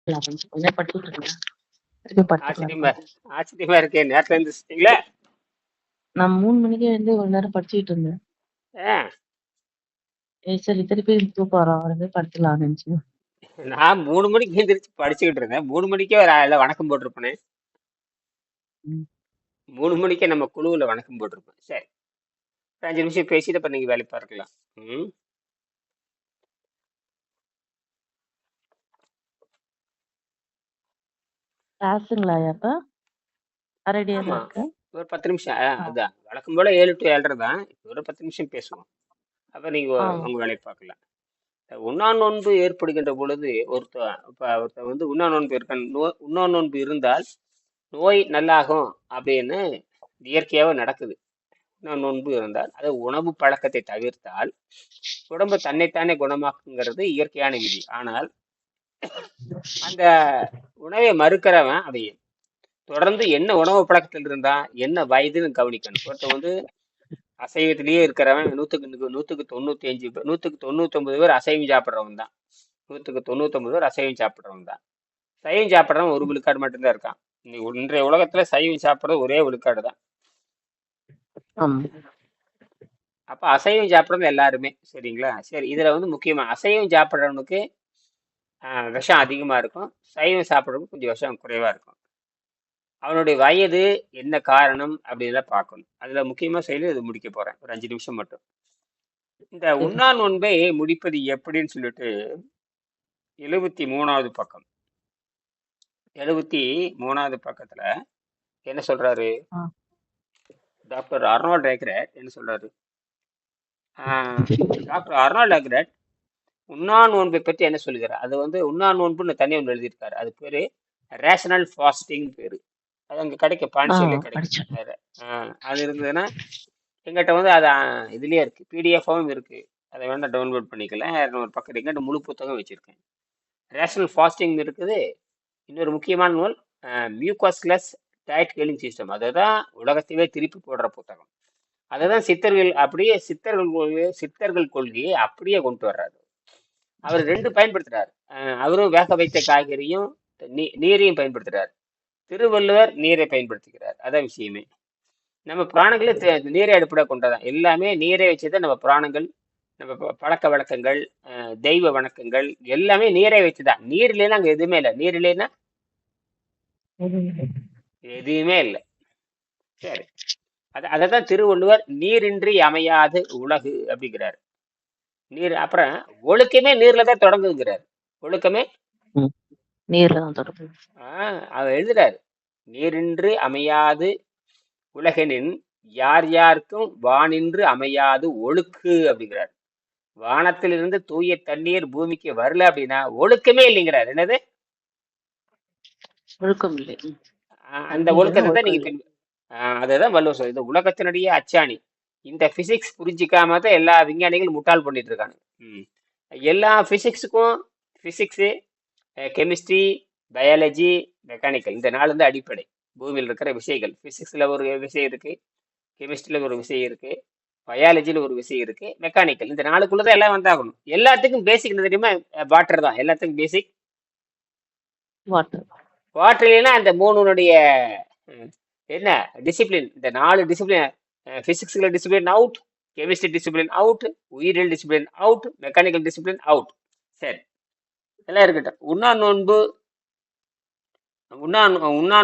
கொஞ்சம் படிச்சுட்டு இருந்தேன். திருப்பி ஆச்சரியமா படுத்துக்கலாம். ஆச்சரியமா இருக்கே, நேரத்துல எழுந்திரிச்சிட்டீங்களா? நான் 3 மணிக்கே வந்து ஒரு நேரம் படிச்சுட்டு இருந்தேன். ஆ, சரி திருப்பி தூக்கம் வருது படுத்துலாம்னு நினைச்சு. நான் 3 மணிக்கு எழுந்திரிச்சு படிச்சுக்கிட்டு இருந்தேன். 3 மணிக்கே ஒரு வணக்கம் போட்டிருப்பேனே. ம். 3 மணிக்கே நம்ம குழுவுல வணக்கம் போட்டிருப்பேன். சரி, ஒரு 5 நிமிஷம் பேசிட்டு அப்ப நீங்க வேலை பார்க்கலாம். ம். கிளாஸுங்களா அப்ப? ரெடியா ஆமா, தான் இருக்கு. ஒரு 10 நிமிஷம். ஆ. அதான் வழக்கம் போல 7 to 7:30 தான். இப்ப ஒரு 10 நிமிஷம் பேசுவோம். அப்ப நீங்க ஆ. உங்க வேலையை பார்க்கலாம். உண்ணா நோன்பு ஏற்படுகின்ற பொழுது ஒருத்தன் வந்து உண்ணா நோன்பு இருக்க உண்ணா நோன்பு இருந்தால் நோய் நல்லாகும் அப்படின்னு இயற்கையாவே நடக்குது. உண்ணா நோன்பு இருந்தால் அது உணவு பழக்கத்தை தவிர்த்தால் உடம்பு தன்னைத்தானே குணமாக்குங்கிறது இயற்கையான விதி. ஆனால் அந்த உணவை மறுக்கிறவன் அதை தொடர்ந்து என்ன உணவு பழக்கத்தில் இருந்தா என்ன வயதுன்னு கவனிக்கணும். ஒருத்தன் வந்து அசைவத்திலேயே இருக்கிறவன் நூத்துக்கு 99 பேர் அசைவம் சாப்பிட்றவன் தான். 99 பேர் அசைவம் சாப்பிட்றவன் தான். சைவம் சாப்பிட்றவன் ஒரு விழுக்காடு மட்டும்தான் இருக்கான். இன்றைய உலகத்துல சைவம் சாப்பிட்றது ஒரே விழுக்காடு தான். ஆமா. அப்ப அசைவம் சாப்பிட்றது எல்லாருமே சரிங்களா? சரி, இதுல வந்து முக்கியமா அசைவம் சாப்பிட்றவனுக்கு விஷம் அதிகமா இருக்கும், சைவம் சாப்பிட்றவனுக்கு கொஞ்சம் விஷம் குறைவா இருக்கும். அவனுடைய வயது என்ன காரணம் அப்படின்லாம் பார்க்கணும். அதுல முக்கியமா செய்து இது முடிக்க போறேன் ஒரு 5 நிமிஷம் மட்டும். இந்த சரி. உண்ணா நோன்பை முடிப்பது எப்படின்னு சொல்லிட்டு 73வது பக்கம். 73வது பக்கத்துல என்ன சொல்றாரு? ஆ. டாக்டர் அர்னால்ட் ரெக்ரட் என்ன சொல்றாரு? டாக்டர் அர்னால்ட் ரெக்ரட் உண்ணா நோன்பை பற்றி என்ன சொல்லுகிறார்? அது வந்து உண்ணா நோன்புன்னு தனியாக ஒன்று எழுதியிருக்காரு. அது பேரு ரேஷனல் ஃபாஸ்டிங் பேரு. அது அங்கே கிடைக்கும், ஆ பாண்டிச்சேரியில கிடைக்கும். படிச்சேன். அது இருந்ததுன்னா எங்கிட்ட வந்து அது இதுலயே இருக்கு, பிடிஎஃபாவும் இருக்கு. அதை வேணா டவுன்லோட் பண்ணிக்கலாம். 200 பக்கம் எங்கிட்ட முழு புத்தகம் வச்சிருக்கேன். ரேஷனல் ஃபாஸ்டிங் இருக்குது. இன்னொரு முக்கியமான நூல் மியூகாஸ்லஸ் டயட் ஹீலிங் சிஸ்டம். அதை தான் உலகத்தையே திருப்பி போடுற புத்தகம். அதை தான் சித்தர்கள் அப்படியே சித்தர்கள் கொள்கையை அப்படியே கொண்டு வர்றாரு. அவர் 2 பயன்படுத்துறாரு. அவரும் வேக வைத்த காய்கறியும் நீரையும் பயன்படுத்துறாரு. திருவள்ளுவர் நீரை பயன்படுத்துகிறார். அதான் விஷயமே. நம்ம புராணங்களே நீரை அடிப்படை கொண்டதான். எல்லாமே நீரை வச்சுதான் நம்ம புராணங்கள், நம்ம பழக்க வழக்கங்கள், தெய்வ வணக்கங்கள் எல்லாமே நீரை வச்சுதான். நீர் இல்லைன்னா அங்க எதுவுமே இல்லை. நீர் இல்லைன்னா எதுவுமே இல்லை. சரி, அதைதான் திருவள்ளுவர் நீரின்றி அமையாது உலகு அப்படிங்கிறாரு. நீர் அப்புறம் ஒழுக்கமே நீர்ல தான் தொடங்குங்கிறார். ஒழுக்கமே நீர்ல தான் தொடரும். அவர் எழுதுறாரு, நீரின்றி அமையாது உலகெனின் யார் யாருக்கும் வானின்று அமையாது ஒழுக்கு அப்படிங்கிறார். வானத்திலிருந்து தூய தண்ணீர் பூமிக்கு வரல அப்படின்னா ஒழுக்கமே இல்லைங்கிறார். என்னது? ஒழுக்கம் இல்லை. அந்த ஒழுக்கத்தை தான் நீங்க அதைதான் வள்ளுவர் சொல்றது. இந்த உலகத்தினுடைய அச்சாணி. இந்த பிசிக்ஸ் புரிஞ்சிக்காம தான் எல்லா விஞ்ஞானிகளும் முட்டாள் பண்ணிட்டு இருக்காங்க. எல்லா பிசிக்ஸுக்கும் பிசிக்ஸு, கெமிஸ்ட்ரி, பயாலஜி, மெக்கானிக்கல் இந்த 4 தான் அடிப்படை. பூமியில் இருக்கிற விஷயங்கள். பிசிக்ஸ்ல ஒரு விஷயம் இருக்கு, கெமிஸ்ட்ரியில ஒரு விஷயம் இருக்கு, பயாலஜில ஒரு விஷயம் இருக்கு, மெக்கானிக்கல் இந்த 4க்குள்ளதான் எல்லாம் வந்தாகணும். எல்லாத்துக்கும் பேசிக் என்ன தெரியுமா? வாட்டர் தான் எல்லாத்துக்கும் பேசிக். வாட்டர். வாட்டர் இல்லைன்னா அந்த 3னுடைய என்ன டிசிப்ளின், இந்த 4 டிசிப்ளின், பிசிக்ஸ்ல discipline out, chemistry discipline out, உயிரியல் discipline out, mechanical discipline out. சரி, எல்லாம் இருக்கட்டும். உண்ணா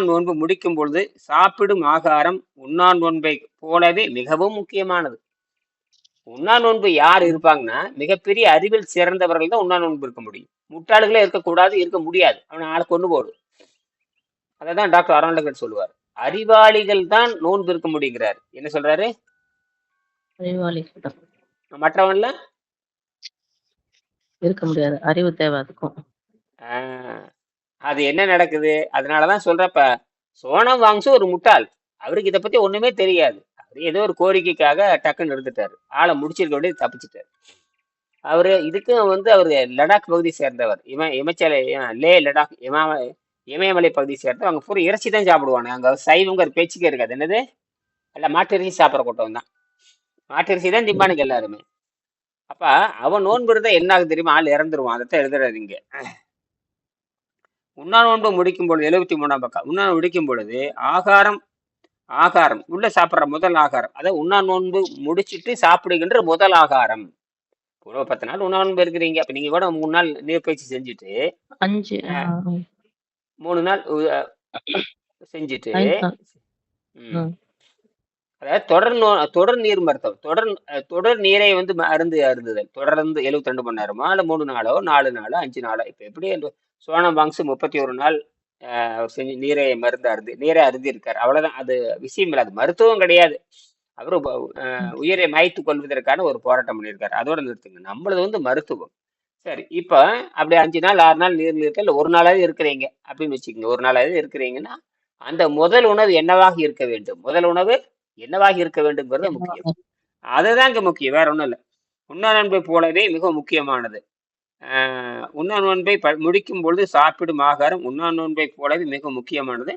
நோன்பு முடிக்கும் பொழுது சாப்பிடும் ஆகாரம் உண்ணா நோன்பை போலவே மிகவும் முக்கியமானது. உண்ணா நோன்பு யார் இருப்பாங்கன்னா மிகப்பெரிய அறிவில் சிறந்தவர்கள் தான் உண்ணா நோன்பு இருக்க முடியும். முட்டாளுகளே இருக்கக்கூடாது, இருக்க முடியாது. அவனை ஆளை கொண்டு போடும். அதான் டாக்டர் அருணாளகர் சொல்லுவார், அறிவாளிகள் தான் நோன்பு இருக்க முடியுங்கிறார். என்ன சொல்றாரு? மற்றவன்ல இருக்க முடியாது, அறிவு தேவை அதுக்கும். அது என்ன நடக்குது? அதனாலதான் சொல்றப்ப சோனம் வாங்ஸு ஒரு முட்டாள். அவருக்கு இதை பத்தி ஒண்ணுமே தெரியாது. அவர் ஏதோ ஒரு கோரிக்கைக்காக டக்குன்னு எடுத்துட்டாரு. ஆளை முடிச்சிருக்க வேண்டியது தப்பிச்சுட்டாரு. அவரு இதுக்கும் வந்து அவரு லடாக் பகுதியை சேர்ந்தவர். இமச்சலை லே லடாக் இமயமலை பகுதியை சேர்ந்தவர். அவங்க பூரா இறைச்சி தான் சாப்பிடுவாங்க. அங்க சைவங்கிற பேச்சுக்கே இருக்காது. என்னது? எல்லாம் மாட்டு இறைச்சி சாப்பிட்ற கூட்டம் தான். மாட்டு இறைச்சி தான் திம்பானுங்க எல்லாருமே. அப்ப அவன் நோன்பு இருந்தா என்ன ஆகுது தெரியுமா? ஆள் இறந்துருவான். அதைத்தான் எழுதுறாரு இங்க. உண்ணா நோன்பு முடிக்கும் பொழுது 73ஆம் பக்கம் உண்ணா முடிக்கும் பொழுது ஆகாரம் ஆகாரம் உள்ள சாப்பிடுற முதல் ஆகாரம், அதாவது உண்ணா நோன்பு முடிச்சிட்டு சாப்பிடுகின்ற முதல் ஆகாரம். ஒரு 10 நாள் உண்ணா நோன்பு இருக்கிறீங்க, அப்ப நீங்க கூட 3 நாள் நீர்ப்பயிற்சி செஞ்சுட்டு 5 3 நாள் செஞ்சுட்டு 5 நாள். ம், அதாவது தொடர் நீர் மருத்துவம், தொடர் நீரை வந்து அருந்துதல் தொடர்ந்து 72 மணி நேரமோ இல்ல 3 நாளோ 4 நாளோ 5 நாளோ, இப்ப எப்படி சோனம் வாங்ஸ் 31 நாள் அவர் செஞ்சு நீரை அருந்தி இருக்காரு, அவ்வளவுதான். அது விஷயம் இல்லை, அது மருத்துவம் கிடையாது. அவரு உயிரை மாய்த்து கொள்வதற்கான ஒரு போராட்டம் பண்ணியிருக்காரு, அதோட நிறுத்துங்க. நம்மளது வந்து மருத்துவம். சரி, இப்ப அப்படி 5 நாள் 6 நாள் நீர் இருக்க, இல்ல ஒரு நாளாவது இருக்கிறீங்க அப்படின்னு வச்சுக்கோங்க. ஒரு நாளாவது இருக்கிறீங்கன்னா அந்த முதல் உணவு என்னவாக இருக்க வேண்டும், முதல் உணவு என்னவாக இருக்க வேண்டும்ங்கிறது முக்கியம். அதுதான் இங்க முக்கியம், வேற ஒண்ணும் இல்லை. உண்ணா நோன்பை போலவே மிக முக்கியமானது. உண்ணா நோன்பை முடிக்கும் பொழுது சாப்பிடும் ஆகாரம் உண்ணா நோன்பை போலவே மிக முக்கியமானது.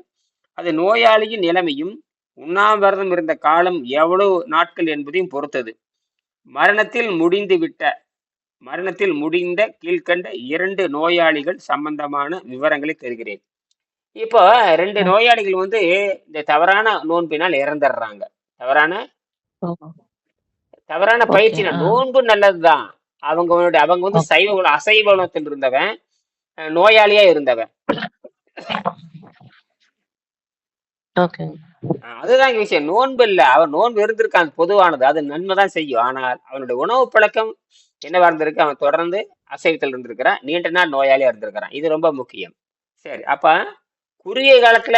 அது நோயாளியின் நிலைமையும் உண்ணாவிரதம் இருந்த காலம் எவ்வளவு நாட்கள் என்பதையும் பொறுத்தது. மரணத்தில் முடிந்த கீழ்கண்ட 2 நோயாளிகள் சம்பந்தமான விவரங்களை தருகிறேன். இப்போ 2 நோயாளிகள் வந்து இந்த தவறான நோன்பினால் இறந்துடுறாங்க. தவறான பயிற்சினா, நோன்பு நல்லதுதான். அவங்க வந்து அசைவ குணத்தில் இருந்தவன், நோயாளியா இருந்தவன். அதுதான் விஷயம். நோன்பு இல்ல, அவன் நோன்பு இருந்திருக்கான், பொதுவானது, அது நன்மைதான் செய்யும். ஆனால் அவனுடைய உணவு பழக்கம் என்னவா இருந்திருக்கு, அவன் தொடர்ந்து அசைவத்தில் இருந்திருக்கிறான், நீண்ட நாள் நோயாளியா இருந்திருக்கிறான். இது ரொம்ப முக்கியம். சரி, அப்ப குறுகிய காலத்துல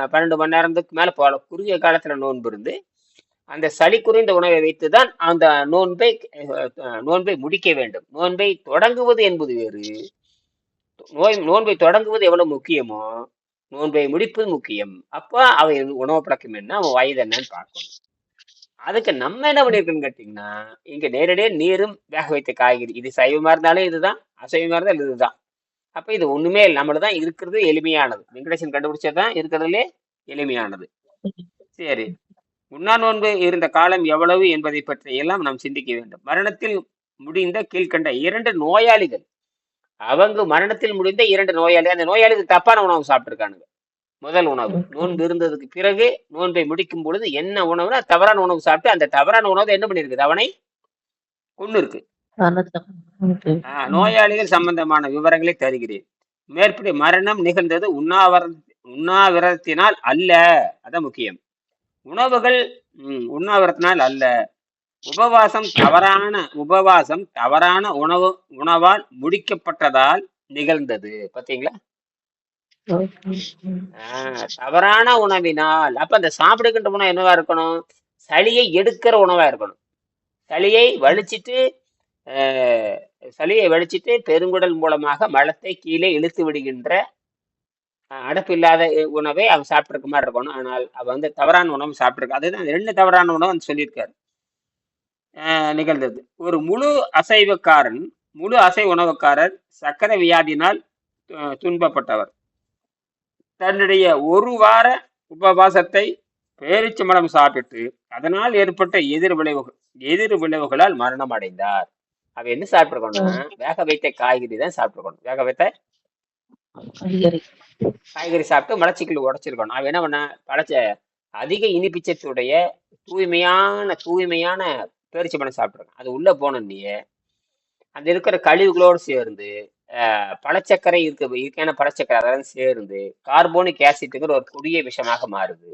12 மணி நேரத்துக்கு மேல போல குறுகிய காலத்துல நோன்பு இருந்து அந்த சளி குறைந்த உணவை வைத்துதான் அந்த நோன்பை முடிக்க வேண்டும். நோன்பை தொடங்குவது என்பது வேறு. நோன்பை தொடங்குவது எவ்வளவு முக்கியமோ நோன்பை முடிப்பது முக்கியம். அப்ப அவன் உணவு பழக்கம் என்ன, அவன் வயது என்னன்னு பார்க்கணும். அதுக்கு நம்ம என்ன பண்ணிருக்கோம்னு கேட்டீங்கன்னா, இங்க நேரடியா நீரும் வேக வைத்த காய்கறி, இது சைவமா இருந்தாலும் இதுதான், அசைவமா இருந்தாலும் இதுதான். அப்ப இது ஒண்ணுமே இல்லை, நம்மளதான் இருக்கிறது எளிமையானது. வெங்கடேசன் கண்டுபிடிச்சதான் இருக்கிறதுலே எளிமையானது. சரி, உண்ணா நோன்பு இருந்த காலம் எவ்வளவு என்பதை பற்றி எல்லாம் நாம் சிந்திக்க வேண்டும். மரணத்தில் முடிந்த கீழ்கண்ட 2 நோயாளிகள், அவங்க மரணத்தில் முடிந்த 2 நோயாளி, அந்த நோயாளிக்கு தப்பான உணவு சாப்பிட்டுருக்கானுங்க. முதல் உணவு நோன்பு இருந்ததுக்கு பிறகு நோன்பை முடிக்கும் பொழுது என்ன உணவுனா தவறான உணவு சாப்பிட்டு, அந்த தவறான உணவு என்ன பண்ணிருக்குது, அவனை கொண்டு இருக்கு. நோயாளிகள் சம்பந்தமான விவரங்களை தருகிறேன். மேற்படி மரணம் நிகழ்ந்தது உண்ணாவிரதத்தினால் அல்ல, அதான் முக்கியம். உணவுகள் உண்ணாவிரதத்தினால் அல்ல. உபவாசம் தவறான உணவால் முடிக்கப்பட்டதால் நிகழ்ந்தது. பாத்தீங்களா, தவறான உணவினால். அப்ப அந்த சாப்பிடுகின்ற உணவு என்னவா இருக்கணும், சளியை எடுக்கிற உணவா இருக்கணும். சளியை வலிச்சிட்டு பெருங்குடல் மூலமாக மலத்தை கீழே இழுத்து விடுகின்ற அடப்பு இல்லாத உணவை அவன் சாப்பிட்டிருக்க மாதிரி இருக்கணும். ஆனால் அவன் வந்து தவறான உணவு சாப்பிட்டிருக்க, அதுதான் 2 தவறான உணவு சொல்லியிருக்காரு. நிகழ்ந்தது. ஒரு முழு அசைவ உணவுக்காரர் சர்க்கரை வியாதியினால் துன்பப்பட்டவர். தன்னுடைய 1 வார உபவாசத்தை பேரிச்சம்பழம் சாப்பிட்டு அதனால் ஏற்பட்ட எதிர் விளைவுகளால் மரணம் அடைந்தார். அவ என்ன சாப்பிட்டுருக்கணும்னா வேக வைத்த காய்கறி தான் சாப்பிட்டுருக்கணும். வேக வைத்த காய்கறி சாப்பிட்டு மலச்சிக்கல் உடைச்சிருக்கணும். அவன் என்ன பண்ண, அதிக இனிப்பிச்சத்துடைய தூய்மையான பேரிச்சம்பழம் சாப்பிட்டுருக்கான். அது உள்ள போனோன்னே அந்த இருக்கிற கழிவுகளோடு சேர்ந்து பழச்சக்கரை இயற்கையான பழச்சக்கரை அதெல்லாம் சேர்ந்து கார்போனிக் ஆசிட்டுங்கிற ஒரு கொடிய விஷமாக மாறுது.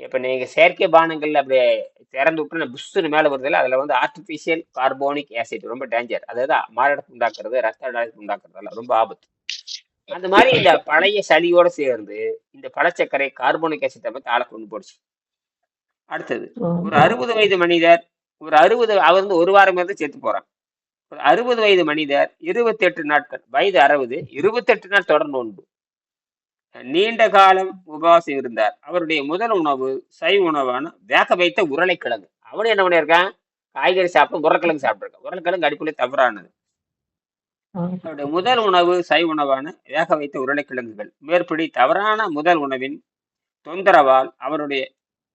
இப்ப நீங்க செயற்கை பானங்கள்ல அப்படியே திறந்து விட்டு புஷ்ஷுன்னு மேல வருதுல, அதுல வந்து ஆர்டிபிஷியல் கார்போனிக் ஆசிட் ரொம்ப டேஞ்சர். அதாவது மாரடைப்பு உண்டாக்குறது, ரத்த அடைப்பு உண்டாக்குறதுல ரொம்ப ஆபத்து. அந்த மாதிரி இந்த பழைய சளியோட சேர்ந்து இந்த பழச்சக்கரை கார்போனிக் ஆசிட்டை பத்தி ஆளை கொண்டு போடுச்சு. அடுத்தது, ஒரு 60 வயது மனிதர், அவர் வந்து 1 வாரம் இருந்து செத்து போறான். ஒரு 60 வயது மனிதர் 28 நாட்கள், வயது 60, 28 நாள் தொடர் நோன்பு, நீண்ட காலம் உபவாசம் இருந்தார். அவருடைய முதல் உணவு சைவ உணவான வேக வைத்த உருளைக்கிழங்கு. அவனு என்ன பண்ணியிருக்கான், காய்கறி சாப்பிட்டு உருளைக்கிழங்கு சாப்பிட்டுருக்கான். உருளைக்கிழங்கு அடிப்படையில் தவறானது. அவருடைய முதல் உணவு சைவ உணவான வேக வைத்த உருளைக்கிழங்குகள். மேற்படி தவறான முதல் உணவின் தொந்தரவால் அவருடைய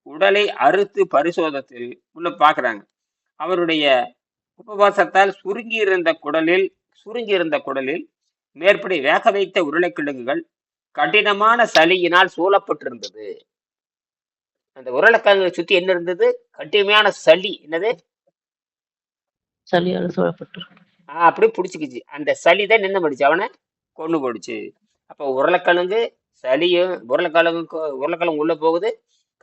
உடலை அறுத்து பரிசோதத்தில் உள்ள பாக்குறாங்க. அவருடைய உபவாசத்தால் சுருங்கி இருந்த குடலில் மேற்படி வேக வைத்த உருளைக்கிழங்குகள் கடினமான சளியினால் சூழப்பட்டிருந்தது. அந்த உருளைக்கிழங்கை சுத்தி என்ன இருந்தது? கடுமையான சளி. என்னது? சளியால சூழப்பட்டிருக்கும். அப்படியே பிடிச்சிக்கிச்சு. அந்த சளி தான் என்ன பண்ணுச்சு? அவனை கொண்டு போடுச்சு. அப்போ உருளைக்கிழங்கு சளியும் உருளைக்கிழங்கு உள்ள போகுது.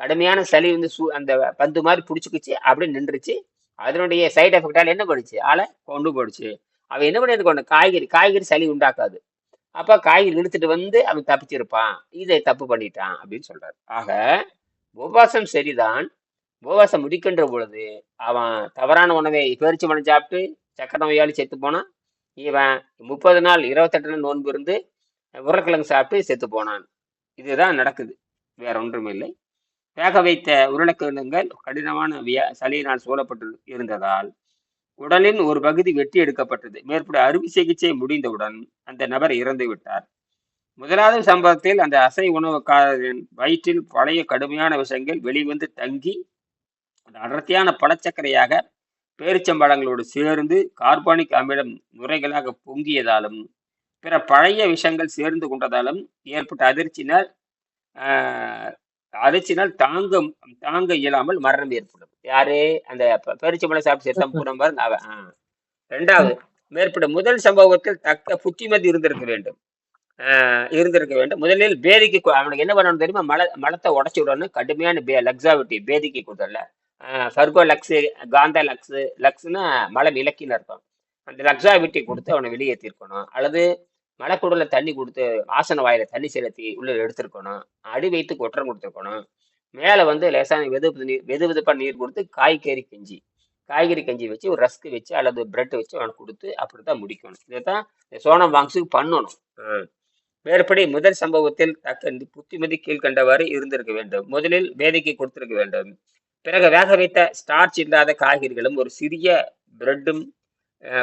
கடுமையான சளி வந்து அந்த பந்து மாதிரி பிடிச்சிக்கிச்சு, அப்படியே நின்றுச்சு. அதனுடைய சைடு எஃபெக்டால என்ன பண்ணுச்சு? ஆளை கொண்டு போடுச்சு. அவன் என்ன பண்ணியது? கொண்டு காய்கறி சளி உண்டாக்காது. அப்ப காய்கறி இழுத்துட்டு வந்து அவன் தப்பிச்சிருப்பான். இதை தப்பு பண்ணிட்டான் அப்படின்னு சொல்றாரு. ஆக உபவாசம் சரிதான். உபவாசம் முடிக்கின்ற பொழுது அவன் தவறான உணவை பேரிச்சம்பழம் சாப்பிட்டு சக்கரை நோயாளி செத்து போனான். இவன் 30 நாள் 28 நாள் நோன்பு இருந்து உருளைக்கிழங்கு சாப்பிட்டு செத்து போனான். இதுதான் நடக்குது, வேற ஒன்றும் இல்லை. வேக வைத்த உருளைக்கிழங்குகள் கடினமான சளியினால் சூழப்பட்டு இருந்ததால் உடலின் ஒரு பகுதி வெட்டி எடுக்கப்பட்டது. மேற்படி அறுவை சிகிச்சை முடிந்தவுடன் அந்த நபர் இறந்து விட்டார். முதலாவது சம்பவத்தில் அந்த அசை உணவுக்காரரின் வயிற்றில் பழைய கடுமையான விஷங்கள் வெளிவந்து தங்கி அந்த அடர்த்தியான பழச்சக்கரையாக பேரிச்சம்பழங்களோடு சேர்ந்து கார்பானிக் அமிலம் நுரைகளாக பொங்கியதாலும் பிற பழைய விஷங்கள் சேர்ந்து கொண்டதாலும் ஏற்பட்ட அதிர்ச்சினால் தாங்க இயலாமல் மரணம் ஏற்படும். யாரு? அந்த பேரிச்சம்பழம் சாப்பிட்டு செத்தம் போன பாருங்க அவன். இரண்டாவது, மேற்பட்ட முதல் சம்பவத்தில் தக்க புத்திமதி இருந்திருக்க வேண்டும். முதலில் பேதிக்கு அவனுக்கு என்ன பண்ணணும் தெரியுமா? மலத்தை உடச்சி விடணும். கடுமையான லக்ஸாவிட்டி பேதிக்கு கொடுத்தல ஃபர்கோ லக்ஸு, காந்தா லக்ஸ்னா மலம் இலக்கின்னு அர்த்தம். அந்த லக்ஸாவிட்டி கொடுத்து அவனை வெளியேற்றிருக்கணும். அல்லது மலைக்குடல தண்ணி கொடுத்து ஆசன வாயில தண்ணி செலுத்தி உள்ள எடுத்திருக்கணும். அடி வைத்து கொற்றம் கொடுத்துருக்கணும். மேலே வந்து லேசான வெது வெதுப்பா நீர் கொடுத்து காய்கறி கஞ்சி வச்சு ஒரு ரஸ்க் வச்சு அல்லது பிரெட் வச்சு அவனுக்கு கொடுத்து அப்படித்தான் முடிக்கணும். இதைத்தான் சோனம் வாங்ஸுக்கு பண்ணணும். மேற்படி முதல் சம்பவத்தில் தக்க புத்திமதி கீழ்கண்டவாறு இருந்திருக்க வேண்டும். முதலில் வேதிக்கு கொடுத்திருக்க வேண்டும். பிறகு வேக வைத்த ஸ்டார்ச் இல்லாத காய்கறிகளும் ஒரு சிறிய பிரெட்டும்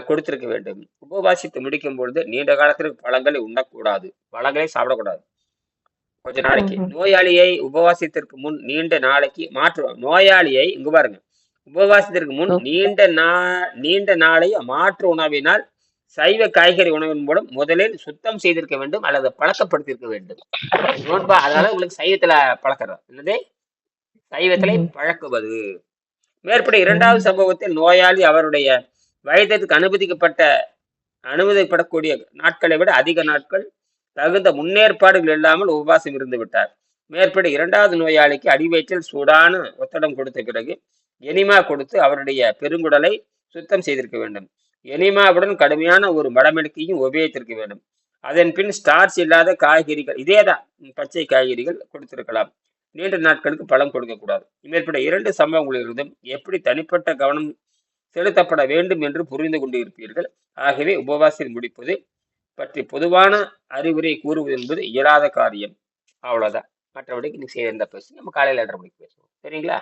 கொடுத்திருக்க வேண்டும். உபவாசித்து முடிக்கும் பொழுது நீண்ட காலத்திற்கு பழங்களை உண்ணக்கூடாது, பழங்களை சாப்பிடக்கூடாது. கொஞ்ச நாளைக்கு நோயாளியை உபவாசத்திற்கு முன் நீண்ட நாளைக்கு மாற்றுவாங்க. நோயாளியை இங்க பாருங்க, உபவாசத்திற்கு முன் நீண்ட நாளை மாற்று உணவினால் சைவ காய்கறி உணவின் மூலம் முதலில் சுத்தம் செய்திருக்க வேண்டும் அல்லது பழக்கப்படுத்தியிருக்க வேண்டும். நோன்பா அதாவது உங்களுக்கு சைவத்துல பழக்கிறது. என்னது? சைவத்திலே பழக்குவது. மேற்படி இரண்டாவது சம்பவத்தில் நோயாளி அவருடைய வயதிற்கு அனுமதிப்படக்கூடிய நாட்களை விட அதிக நாட்கள் தகுந்த முன்னேற்பாடுகள் இல்லாமல் உபவாசம் இருந்து விட்டார். மேற்படி இரண்டாவது நோயாளிக்கு அடிவயிற்றில் சூடான ஒத்தடம் கொடுத்த பிறகு எனிமா கொடுத்து அவருடைய பெருங்குடலை சுத்தம் செய்திருக்க வேண்டும். எனிமாவுடன் கடுமையான ஒரு மடமெடுக்கையும் உபயோகித்திருக்க வேண்டும். அதன் பின் ஸ்டார்ச் இல்லாத காய்கறிகள், இதேதான் பச்சை காய்கறிகள் கொடுத்திருக்கலாம். நீண்ட நாட்களுக்கு பழம் கொடுக்கக்கூடாது. மேற்பட்ட இரண்டு சம்பவங்களிலிருந்தும் எப்படி தனிப்பட்ட கவனம் செலுத்தப்பட வேண்டும் என்று புரிந்து கொண்டு இருப்பீர்கள். ஆகவே உபவாசம் முடிப்பது பற்றி பொதுவான அறிவுரை கூறுவது என்பது இயலாத காரியம். அவ்வளவுதான். மற்றபடிக்கு நீ சேர்ந்த பேசி நம்ம காலையில் 8:30 மணிக்கு பேசுவோம். சரிங்களா?